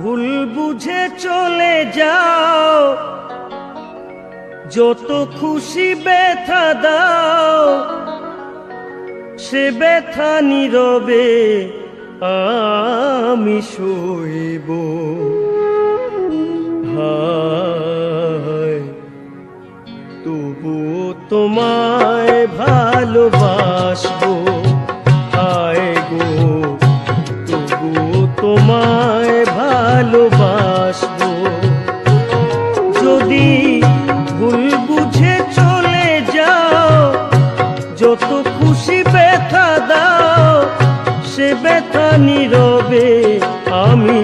ভুল বুঝে চলে যাও, যত খুশি ব্যথা দাও, সে ব্যথা নীরবে আমি সইব। হায় তবু তোমায় ভালোবাসবো, হায় গো তবু তোমায় ভালোবাসবো। যদি ভুল বুঝে চলে যাও, যত খুশি ব্যথা দাও, সে ব্যথা নীরবে আমি